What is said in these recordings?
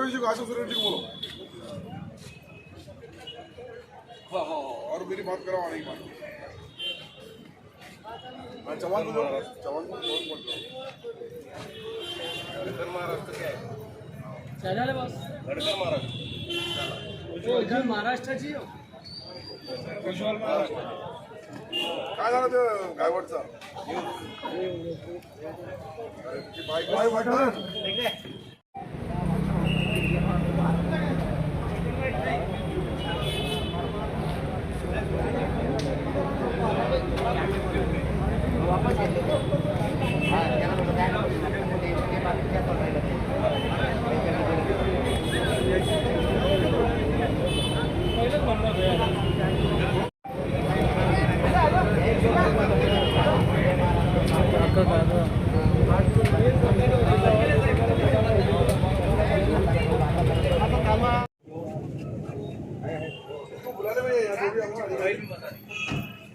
आशा सूर्यवंशी को बोलो। हाँ हाँ और मेरी बात कराओ आने की बात। हाँ चौहान को चौहान को गडकर महाराष्ट्र क्या आहे? चालेल बस गडकर महाराष्ट्र इधर महाराष्ट्राची विश्वाल महाराष्ट्र काय झालं ते गायवडचा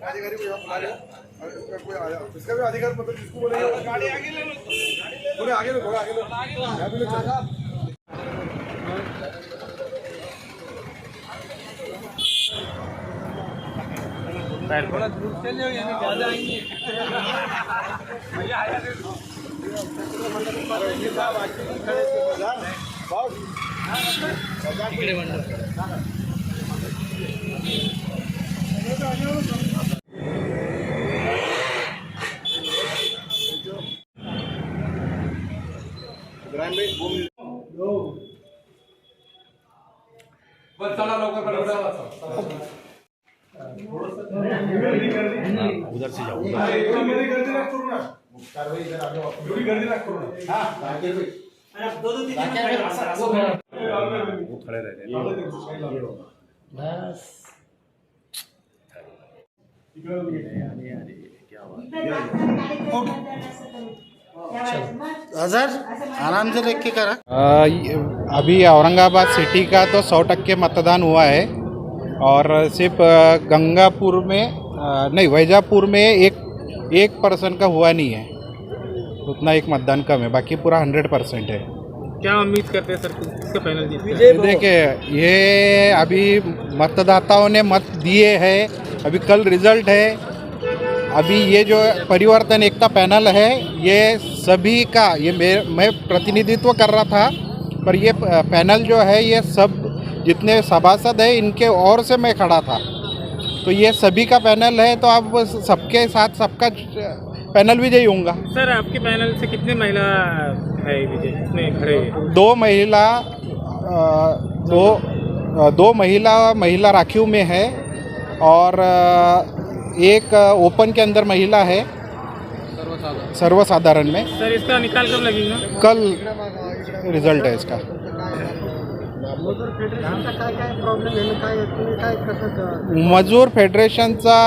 अधिकारी को यहाँ बुला लिया कोई आया इसका भी अधिकार मतलब जिसको बोलेंगे गाड़ी आगे ले लो थोड़े आगे लो यहाँ पे लो चलो थोड़ा दूर चले जाओ यानी ज्यादा आएंगे भैया आया इकडे मंडळ बस चला लवकर उधर से जाओ गर्दी ना करू ना एवढी गर्दी ना करू ना वो खड़े रह गए बस अजहर आराम से देख के करा। अभी औरंगाबाद सिटी का तो 100% मतदान हुआ है और सिर्फ गंगापुर में नहीं वैजापुर में एक पर्सन का हुआ नहीं है, उतना एक मतदान कम है, बाकी पूरा 100% है। क्या उम्मीद करते हैं सर किसका पैनल जीतेगा? देखिए ये अभी मतदाताओं ने मत दिए हैं, अभी कल रिजल्ट है। अभी ये जो परिवर्तन एकता पैनल है ये सभी का ये मैं प्रतिनिधित्व कर रहा था, पर ये पैनल जो है ये सब जितने सभासद हैं इनके ओर से मैं खड़ा था, तो ये सभी का पैनल है, तो अब सबके साथ सबका पैनल विजयी होऊंगा। सर आपके पैनल से कितने महिला है विजय कितने खड़े हैं? दो महिला राखीव में है और एक ओपन के अंदर महिला है सर्वसाधारण में। सर इसका निकाल कब लगेगा? कल रिजल्ट है इसका। मजूर फेडरेशनचा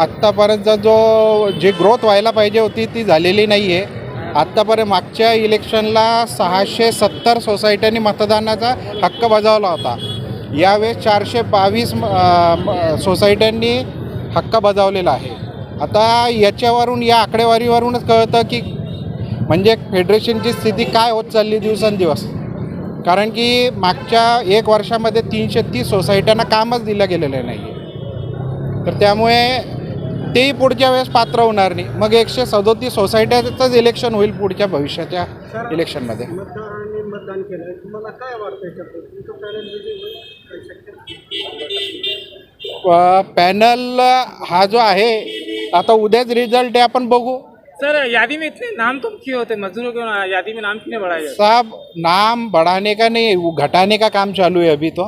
आत्तापर्यंत जे ग्रोथ व्हायला पाहिजे होती ती झालेली नाही आहे। आत्तापर्यंत मागच्या इलेक्शनला 670 सोसायट्यांनी मतदानाचा हक्क बजावला होता, यावेळेस 422 सोसायट्यांनी हक्क बजावलेला आहे। आता याच्यावरून या आकडेवारीवरूनच कळतं की म्हणजे फेडरेशनची स्थिती काय होत चालली दिवसेंदिवस, कारण की मागच्या 1 वर्षामध्ये 330 सोसायट्यांना कामच दिलं गेलेलं नाही आहे, तर त्यामुळे तेही पुढच्या वेळेस पात्र होणार नाही। मग 137 सोसायट्याचंच इलेक्शन होईल पुढच्या भविष्याच्या इलेक्शनमध्ये। मतदान केलं तुम्हाला काय वाटतं? पॅनल हा जो आहे आता उद्याच रिजल्ट आहे, आपण बघू। सर यादी में इतने नाम तो क्यों होते मजदूरों के यादी में नाम क्यों बढ़ाया? साहब नाम बढ़ाने का नहीं, वो घटाने का काम चालू है अभी तो,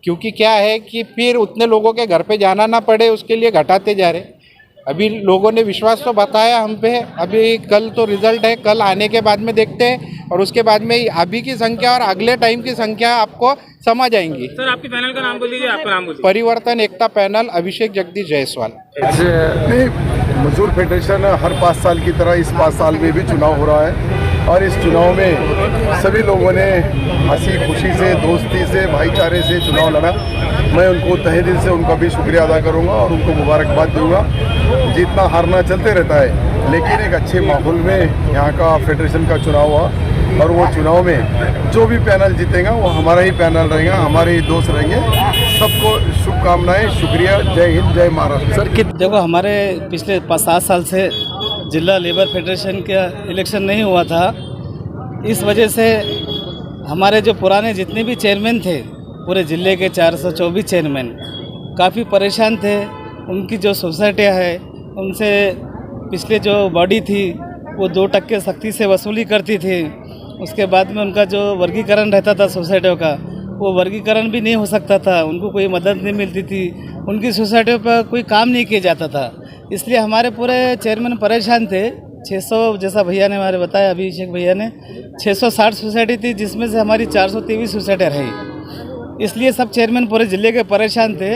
क्योंकि क्या है कि फिर उतने लोगों के घर पे जाना ना पड़े, उसके लिए घटाते जा रहे। अभी लोगों ने विश्वास तो बताया हम पे, अभी कल तो रिजल्ट है, कल आने के बाद में देखते हैं और उसके बाद में अभी की संख्या और अगले टाइम की संख्या आपको समझ आएंगी। सर आपके पैनल का नाम बोल दीजिए, आपका नाम बोलिए। परिवर्तन एकता पैनल, अभिषेक जगदीश जायसवाल। मजदूर फेडरेशन हर 5 साल की तरह इस 5 साल में भी चुनाव हो रहा है और इस चुनाव में सभी लोगों ने हंसी खुशी से, दोस्ती से, भाईचारे से चुनाव लड़ा। मैं उनको तहे दिल से उनका भी शुक्रिया अदा करूंगा और उनको मुबारकबाद दूंगा। जीतना हारना चलते रहता है, लेकिन एक अच्छे माहौल में यहाँ का फेडरेशन का चुनाव हुआ और वो चुनाव में जो भी पैनल जीतेगा वो हमारा ही पैनल रहेगा, हमारे ही दोस्त रहेंगे। सबको शुभकामनाएं, शुक्रिया, जय हिंद, जय महाराष्ट्र। सर देखो, हमारे पिछले 5-7 साल से जिला लेबर फेडरेशन का इलेक्शन नहीं हुआ था। इस वजह से हमारे जो पुराने जितने भी चेयरमैन थे, पूरे ज़िले के 424 चेयरमैन काफ़ी परेशान थे। उनकी जो सोसाइटियाँ है उनसे पिछले जो बॉडी थी वो 2% सख्ती से वसूली करती थी। उसके बाद में उनका जो वर्गीकरण रहता था सोसाइटियों का, वो वर्गीकरण भी नहीं हो सकता था, उनको कोई मदद नहीं मिलती थी, उनकी सोसाइटियों पर कोई काम नहीं किया जाता था। इसलिए हमारे पूरे चेयरमैन परेशान थे। 600 जैसा भैया ने हमारे बताया, अभिषेक भैया ने 660 सोसाइटी थी, जिसमें से हमारी 423 सोसाइटियाँ रही। इसलिए सब चेयरमैन पूरे ज़िले के परेशान थे।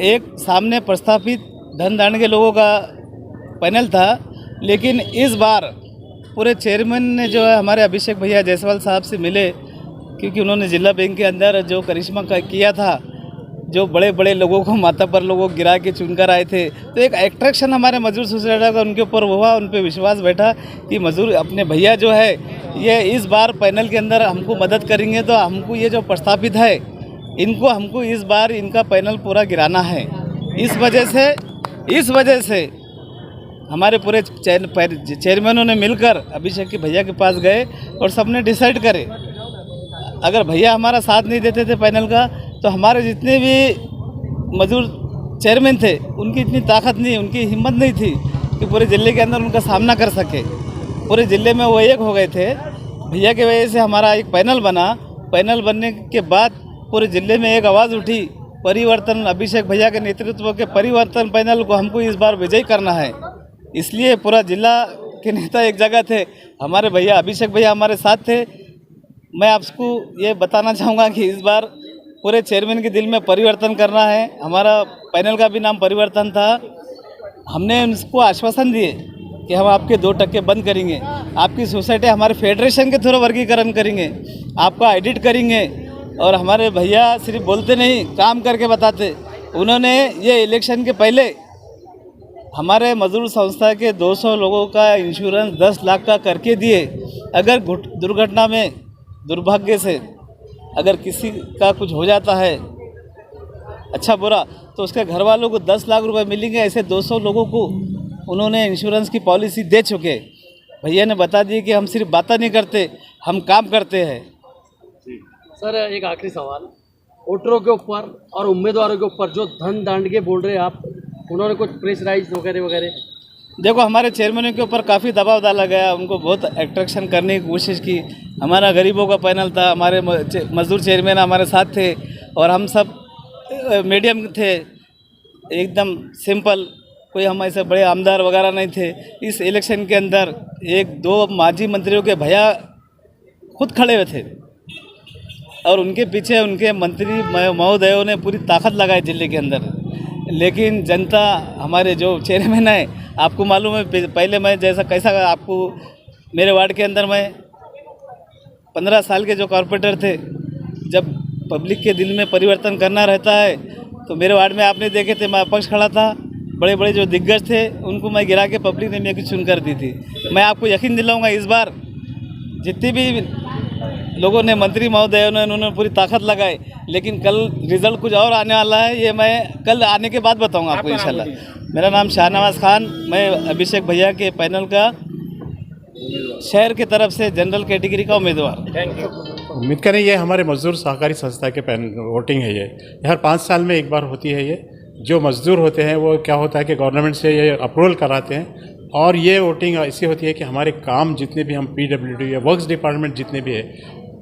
एक सामने प्रस्तावित धन दान के लोगों का पैनल था, लेकिन इस बार पूरे चेयरमैन ने जो है हमारे अभिषेक भैया जायसवाल साहब से मिले, क्योंकि उन्होंने जिला बैंक के अंदर जो करिश्मा किया था, जो बड़े बड़े लोगों को माथा पर लोगों गिरा के चुनकर आए थे, तो एक अट्रैक्शन हमारे मजदूर सोसाइटी का उनके ऊपर हुआ। उन पर विश्वास बैठा कि मजदूर अपने भैया जो है ये इस बार पैनल के अंदर हमको मदद करेंगे, तो हमको ये जो प्रस्तावित है इनको हमको इस बार इनका पैनल पूरा गिराना है। इस वजह से हमारे पूरे चेयरमैनों ने मिलकर अभिषेक के भैया के पास गए और सबने डिसाइड करे, अगर भैया हमारा साथ नहीं देते थे पैनल का, तो हमारे जितने भी मजदूर चेयरमैन थे उनकी इतनी ताकत नहीं, उनकी हिम्मत नहीं थी कि पूरे ज़िले के अंदर उनका सामना कर सके। पूरे ज़िले में वो एक हो गए थे। भैया की वजह से हमारा एक पैनल बना। पैनल बनने के बाद पूरे ज़िले में एक आवाज़ उठी, परिवर्तन, अभिषेक भैया के नेतृत्व के परिवर्तन पैनल को हमको इस बार विजयी करना है। इसलिए पूरा जिला के नेता एक जगह थे, हमारे भैया अभिषेक भैया हमारे साथ थे। मैं आपको ये बताना चाहूँगा कि इस बार पूरे चेयरमैन के दिल में परिवर्तन करना है। हमारा पैनल का भी नाम परिवर्तन था। हमने उनको आश्वासन दिए कि हम आपके 2% बंद करेंगे, आपकी सोसाइटी हमारे फेडरेशन के थ्रू वर्गीकरण करेंगे, आपका एडिट करेंगे। और हमारे भैया सिर्फ बोलते नहीं, काम करके बताते। उन्होंने ये इलेक्शन के पहले हमारे मजदूर संस्था के 200 लोगों का इंश्योरेंस 10 लाख का करके दिए। अगर दुर्घटना में दुर्भाग्य से अगर किसी का कुछ हो जाता है अच्छा बुरा, तो उसके घर वालों को 10 लाख रुपए मिलेंगे। ऐसे 200 लोगों को उन्होंने इंश्योरेंस की पॉलिसी दे चुके। भैया ने बता दी कि हम सिर्फ बातें नहीं करते, हम काम करते हैं। सर एक आखिरी सवाल, वोटरों के ऊपर और उम्मीदवारों के ऊपर जो धन दांड के बोल रहे हैं आप, उन्होंने कुछ प्रेशराइज वगैरह देखो, हमारे चेयरमैनों के ऊपर काफ़ी दबाव डाला गया, उनको बहुत अट्रैक्शन करने की कोशिश की। हमारा गरीबों का पैनल था, हमारे मजदूर चेयरमैन हमारे साथ थे और हम सब मीडियम थे, एकदम सिंपल, कोई हम ऐसे बड़े आमदार वगैरह नहीं थे। इस इलेक्शन के अंदर 1-2 माजी मंत्रियों के भैया खुद खड़े हुए थे और उनके पीछे उनके मंत्री महोदयों ने पूरी ताकत लगाई जिले के अंदर। लेकिन जनता, हमारे जो चेयरमैन है, आपको मालूम है, पहले मैं कैसा आपको मेरे वार्ड के अंदर मैं 15 साल के जो कॉर्पोरेटर थे, जब पब्लिक के दिल में परिवर्तन करना रहता है तो मेरे वार्ड में आपने देखे थे, मैं अपक्ष खड़ा था। बड़े बड़े जो दिग्गज थे उनको मैं गिरा के पब्लिक ने मेरे को चुन कर दी थी। मैं आपको यकीन दिलाऊंगा, इस बार जितनी भी लोगों ने, मंत्री महोदयों ने, उन्होंने पूरी ताकत लगाई, लेकिन कल रिजल्ट कुछ और आने वाला है। ये मैं कल आने के बाद बताऊंगा आपको इंशाल्लाह। मेरा नाम शाहनवाज खान, मैं अभिषेक भैया के पैनल का शहर की तरफ से जनरल कैटेगरी का उम्मीदवार। उम्मीद करें ये हमारे मजदूर सहकारी संस्था के वोटिंग है। ये हर 5 साल में एक बार होती है। ये जो मजदूर होते हैं वो क्या होता है कि गवर्नमेंट से ये अप्रूवल कराते हैं, और ये वोटिंग ऐसी होती है कि हमारे काम जितने भी हम PWD या वर्क्स डिपार्टमेंट जितने भी है,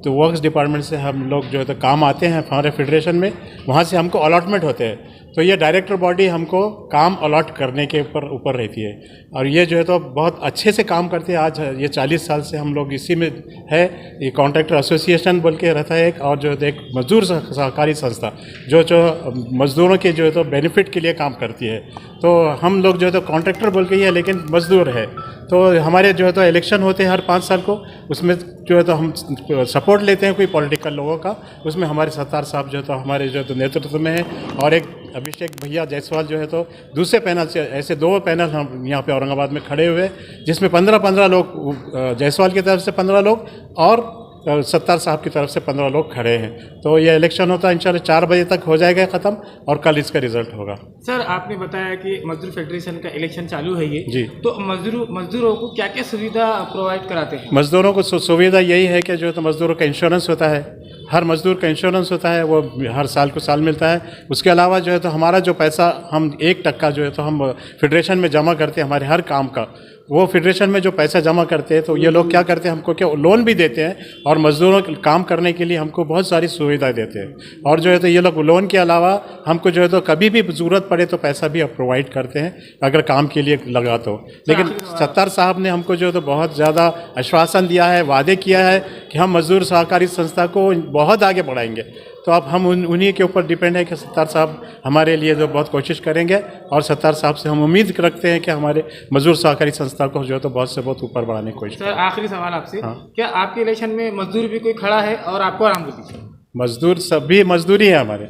तो वर्क्स डिपार्टमेंट से हम लोग जो है तो काम आते हैं हमारे फेडरेशन में, वहाँ से हमको अलॉटमेंट होते हैं। तो ये डायरेक्टर बॉडी हमको काम अलॉट करने के ऊपर रहती है, और ये जो है तो बहुत अच्छे से काम करते हैं। आज ये 40 साल से हम लोग इसी में है। ये कॉन्ट्रैक्टर एसोसिएशन बोल के रहता है एक, और जो है एक मजदूर सहकारी संस्था जो मजदूरों के जो है तो बेनिफिट के लिए काम करती है। तो हम लोग जो है तो कॉन्ट्रैक्टर बोल के ही है, लेकिन मजदूर है। तो हमारे जो है तो इलेक्शन होते हैं हर 5 साल को, उसमें जो है तो हम सपोर्ट लेते हैं कोई पॉलिटिकल लोगों का। उसमें हमारे सत्तार साहब जो है तो हमारे जो है तो नेतृत्व में है, और एक अभिषेक भैया जायसवाल जो है तो दूसरे पैनल से ऐसे 2 पैनल हम यहाँ पे औरंगाबाद में खड़े हुए, जिसमें 15-15 लोग जायसवाल की तरफ से 15 लोग और सत्तार साहब की तरफ से 15 लोग खड़े हैं। तो ये इलेक्शन होता है इंशाल्लाह 4 बजे तक हो जाएगा ख़त्म और कल इसका रिजल्ट होगा। सर आपने बताया कि मजदूर फेडरेशन का इलेक्शन चालू है ये जी। तो मजदूरों को क्या क्या सुविधा प्रोवाइड कराते हैं? मज़दूरों को सुविधा यही है कि जो है तो मज़दूरों का इंश्योरेंस होता है, हर मज़दूर का इंश्योरेंस होता है, वो हर साल को साल मिलता है। उसके अलावा जो है तो हमारा जो पैसा हम 1% जो है तो हम फेडरेशन में जमा करते हैं हमारे हर काम का, वो फेडरेशन में जो पैसा जमा करते हैं तो ये लोग क्या करते हैं हमको क्या लोन भी देते हैं और मज़दूरों के काम करने के लिए हमको बहुत सारी सुविधाएं देते हैं। और जो है तो ये लोग लोन के अलावा हमको जो है तो कभी भी ज़रूरत पड़े तो पैसा भी प्रोवाइड करते हैं अगर काम के लिए लगा तो। लेकिन सत्तार साहब ने हमको जो है तो बहुत ज़्यादा आश्वासन दिया है, वादे किया है कि हम मज़दूर सहकारी संस्था को बहुत आगे बढ़ाएंगे। तो अब हम उन्हीं के ऊपर डिपेंड है कि सत्तार साहब हमारे लिए जो बहुत कोशिश करेंगे और सत्तार साहब से हम उम्मीद रखते हैं कि हमारे मजदूर सहकारी संस्था को जो है तो बहुत से बहुत ऊपर बढ़ाने की कोशिश। सर आखिरी सवाल आपसे, हाँ। क्या आपके इलेक्शन में मजदूर भी कोई खड़ा है और आपको आराम होती है? मजदूर सभी मजदूरी है हमारे,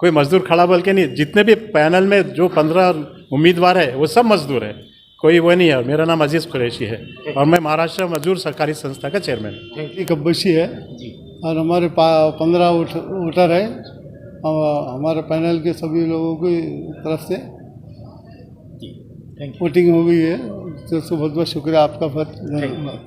कोई मजदूर खड़ा बोल के नहीं। जितने भी पैनल में जो 15 उम्मीदवार है वो सब मजदूर है, कोई वो नहीं है। मेरा नाम अजीज़ कुरैशी है और मैं महाराष्ट्र मजदूर सहकारी संस्था का चेयरमैन हूँ। कब्बशी है और हमारे 15 वोटर है हमारे पैनल के सभी लोगों की तरफ से वोटिंग हो गई है। तो बहुत बहुत शुक्रिया आपका बहुत।